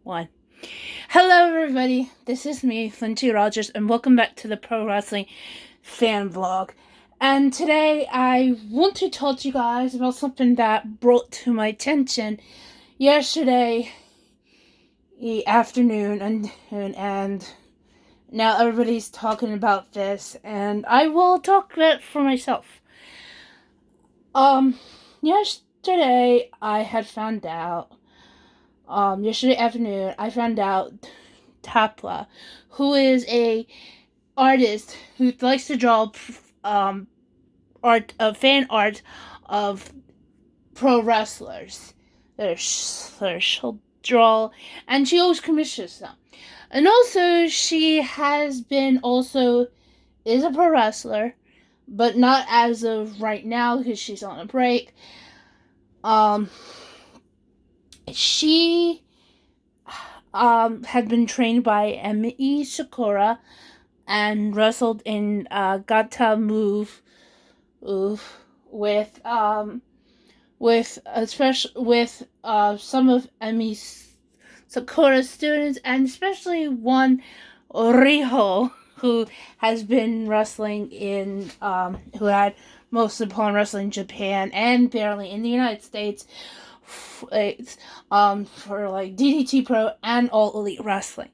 One. Hello, everybody. This is me, Lindsay Rogers, and welcome back to the Pro Wrestling Fan Vlog. And today, I want to talk to you guys about something that brought to my attention yesterday afternoon, and now everybody's talking about this, and I will talk about it for myself. Yesterday I had found out. Yesterday afternoon, I found out Tapla, who is a artist who likes to draw fan art of pro wrestlers. She'll draw, and she always commissions them. And also, she is a pro wrestler, but not as of right now because she's on a break. She had been trained by Emi Sakura and wrestled in Gata Move with some of Emi Sakura's students, and especially one Riho, who has been wrestling who had most upon wrestling in Japan and barely in the United States. For like DDT Pro and All Elite Wrestling.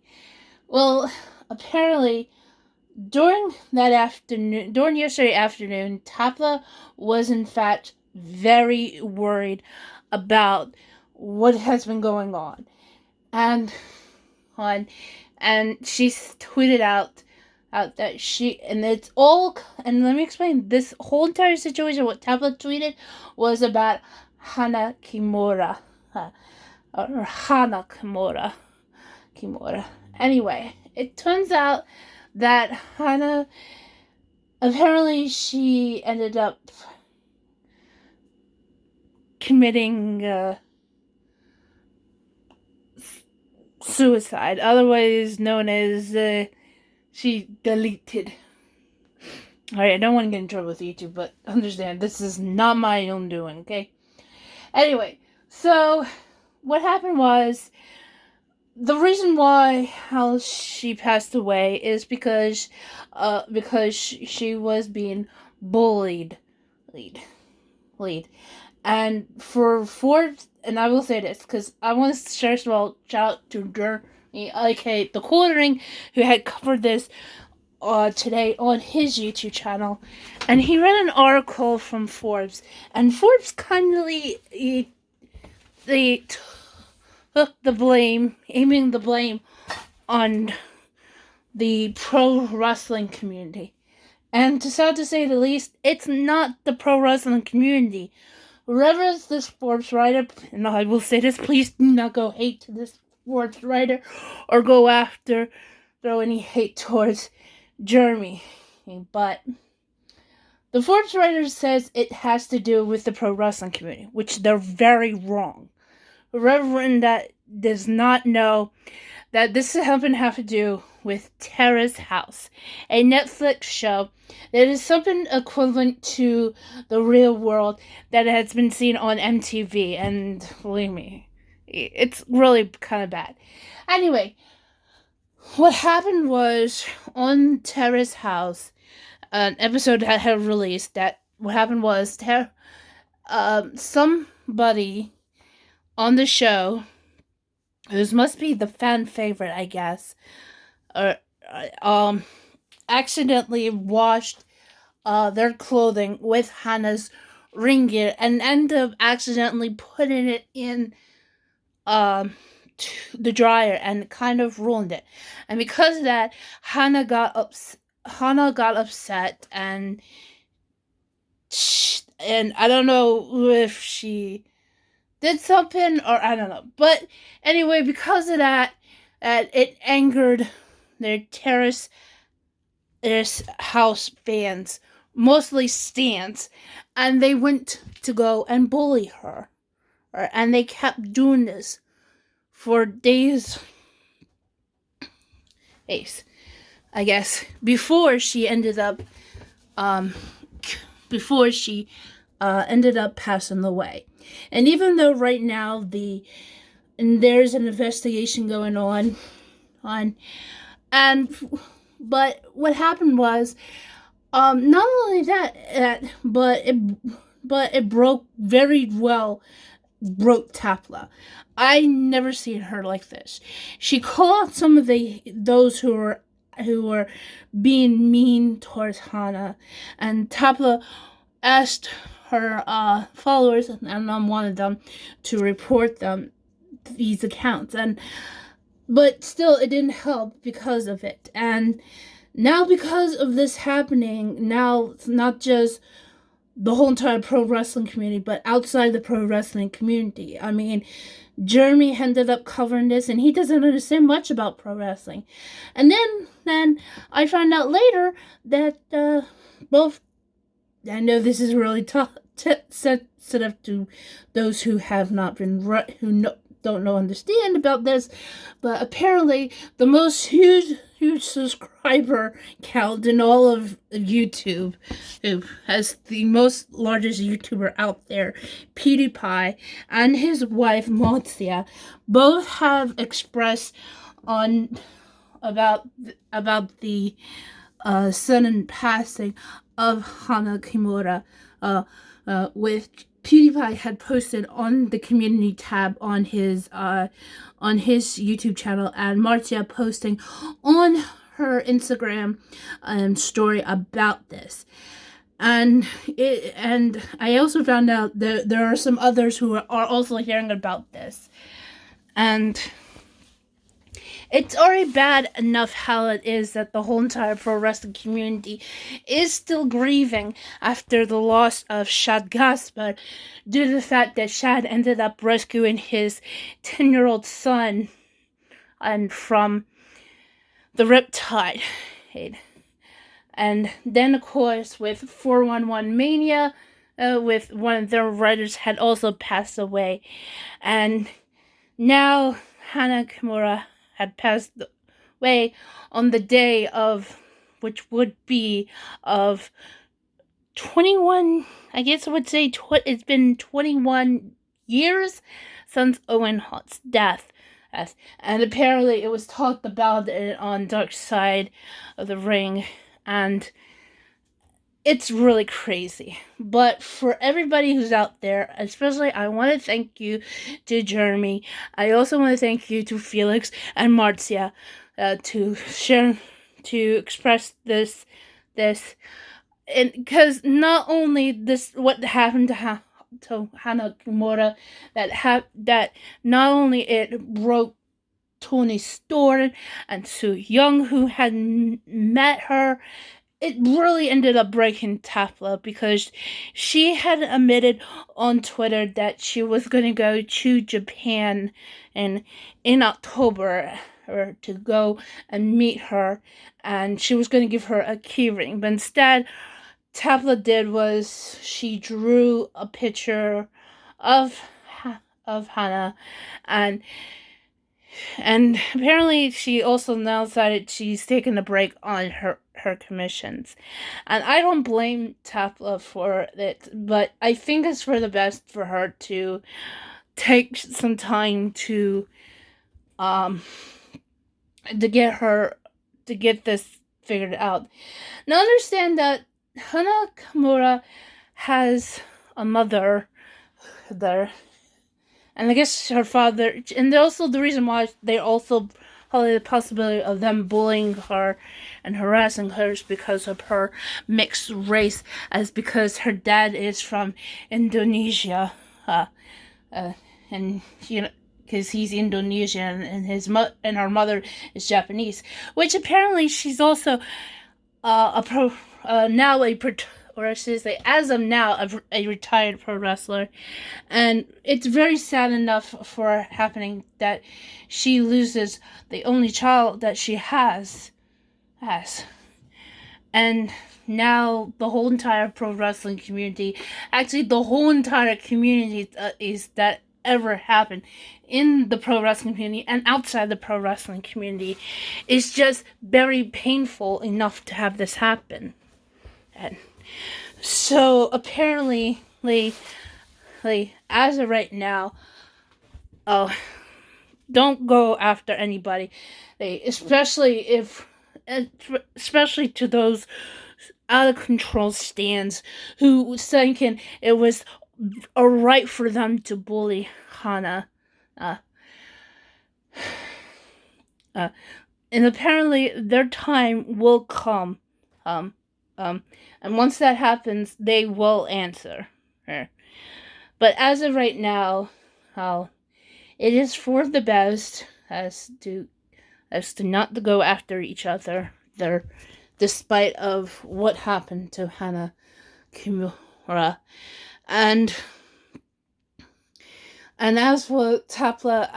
Well, apparently during yesterday afternoon, Tapla was in fact very worried about what has been going on, and she tweeted out that and let me explain this whole entire situation. What Tapla tweeted was about Hana Kimura. Or Hana Kimura. Anyway, it turns out that Hana, apparently she ended up committing suicide, otherwise known as she deleted. Alright, I don't want to get in trouble with YouTube, but understand, this is not my own doing, okay? Anyway, so what happened was, the reason how she passed away is because she was being bullied. And for Forbes, and I will say this because I want to first of all shout out to Jeremy, aka the Quartering, who had covered this today on his YouTube channel, and he read an article from Forbes, and Forbes kindly they took the blame, aiming the blame on the pro wrestling community. And to say the least, it's not the pro wrestling community. Whoever is this Forbes writer, and I will say this, please do not go hate to this Forbes writer or throw any hate towards Jeremy. But the Forbes writer says it has to do with the pro wrestling community, which they're very wrong. Whoever in that does not know that this have to do with Terrace House, a Netflix show that is something equivalent to The Real World that has been seen on MTV, and believe me, it's really kind of bad. Anyway, what happened was, on Terrace House, an episode that had released, that what happened was somebody on the show, who must be the fan favorite, I guess, accidentally washed their clothing with Hana's ring gear and ended up accidentally putting it in the dryer and kind of ruined it. And because of that, Hana got upset, and I don't know if she did something, or I don't know. But anyway, because of that, it angered their Terrace House fans, mostly stans, and they went to go and bully her. And they kept doing this for days, I guess, before she ended up passing away. And even though right now and there's an investigation going on, and but what happened was, not only that, but it broke Tapla. I never seen her like this. She called out some of those who were being mean towards Hana, and Tapla asked her followers, and I'm one of them, to report these accounts, but still it didn't help because of it. And now, because of this happening, now it's not just the whole entire pro wrestling community, but outside the pro wrestling community. I mean, Jeremy ended up covering this, and he doesn't understand much about pro wrestling. And then I found out later that both. I know this is really tough, sensitive to those who have not been don't understand about this, but apparently the most huge subscriber count in all of YouTube, who has the most largest YouTuber out there, PewDiePie, and his wife Montia, both have expressed about the sudden passing of Hana Kimura, with PewDiePie had posted on the community tab on his YouTube channel, and Marcia posting on her Instagram story about this. And I also found out that there are some others who are also hearing about this. And it's already bad enough how it is that the whole entire pro wrestling community is still grieving after the loss of Shad Gaspar, due to the fact that Shad ended up rescuing his 10-year-old son from the Riptide. And then, of course, with 411 Mania, with one of their writers had also passed away. And now Hana Kimura had passed away on the day of, which would be of 21, I guess I would say it's been 21 years since Owen Hart's death. And apparently it was talked about it on Dark Side of the Ring, and it's really crazy. But for everybody who's out there, especially, I want to thank you to Jeremy. I also want to thank you to Felix and Marcia to express this, and because not only this, what happened to Hana Kimura, that not only it broke Toni Storm and Yüng, who had met her, it really ended up breaking Tapla, because she had admitted on Twitter that she was going to go to Japan in October, or to go and meet her, and she was going to give her a keyring. But instead, Tapla did was she drew a picture of Hana, and apparently she also now decided she's taking a break on her commissions. And I don't blame Tapla for it, but I think it's for the best for her to take some time to get this figured out. Now understand that Hana Kimura has a mother there, and I guess her father, and also the reason why they also probably the possibility of them bullying her and harassing her is because of her mixed race, as because her dad is from Indonesia, and because he's Indonesian, and her mother is Japanese, which apparently she's also now or I should say, as of now, a retired pro wrestler. And it's very sad enough for happening that she loses the only child that she has. And now the whole entire pro wrestling community, actually the whole entire community is that ever happened in the pro wrestling community and outside the pro wrestling community, is just very painful enough to have this happen. And so apparently, as of right now, don't go after anybody, especially to those out of control stands who was thinking it was alright for them to bully Hana. And apparently their time will come. And once that happens, they will answer her. But as of right now, it is for the best as to not to go after each other there, despite of what happened to Hana Kimura. And as for Tapla,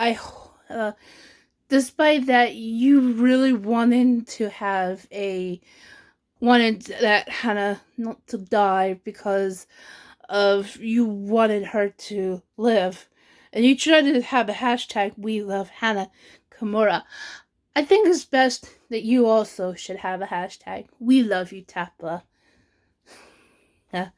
despite that, you really wanted that Hana not to die because of you wanted her to live, and you tried to have a hashtag We Love Hana Kimura. I think it's best that you also should have a hashtag We Love You Tapla. Yeah.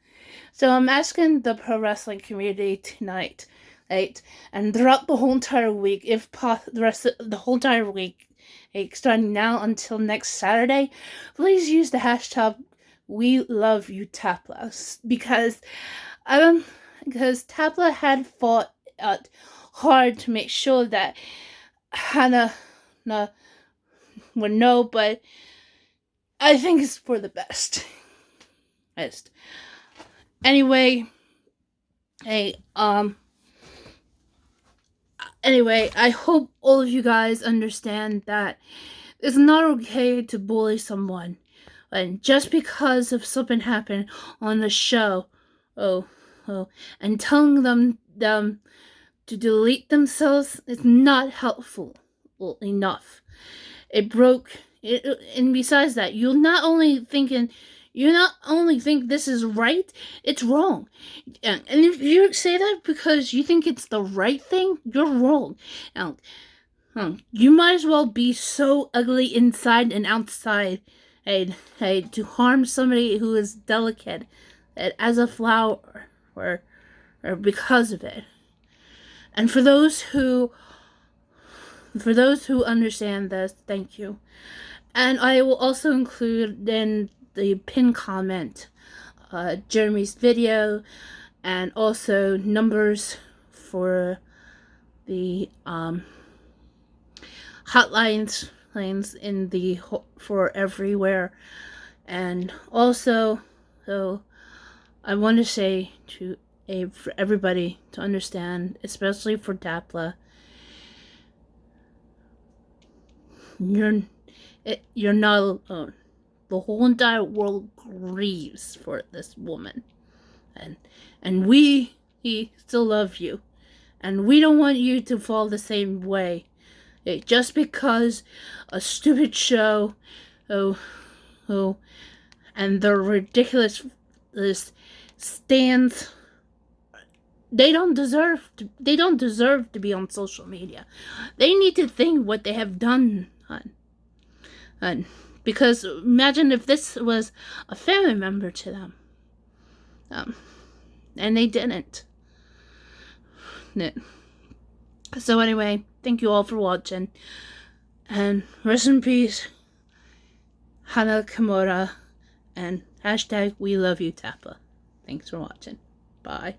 So I'm asking the pro wrestling community tonight, right, and throughout the whole entire week, if the whole entire week, starting now until next Saturday, please use the hashtag We Love You Tapla, because Tapla had fought hard to make sure that Hana would know, but I think it's for the best. Anyway, I hope all of you guys understand that it's not okay to bully someone, and just because of something happened on the show, and telling them to delete themselves is not helpful enough. And besides that, you not only think this is right, it's wrong. And if you say that because you think it's the right thing, you're wrong. Now, you might as well be so ugly inside and outside, to harm somebody who is delicate as a flower, or because of it. And for those who understand this, thank you. And I will also include in the pinned comment Jeremy's video, and also numbers for the hotlines for everywhere. And also, so I want to say for everybody to understand, especially for Tapla, you're not alone. The whole entire world grieves for this woman, and we still love you, and we don't want you to fall the same way. Just because a stupid show, and the ridiculous stands, they don't deserve to be on social media. They need to think what they have done. Because imagine if this was a family member to them, and they didn't. So anyway, thank you all for watching, and rest in peace, Hana Kimura, and hashtag We Love You Tapla. Thanks for watching. Bye.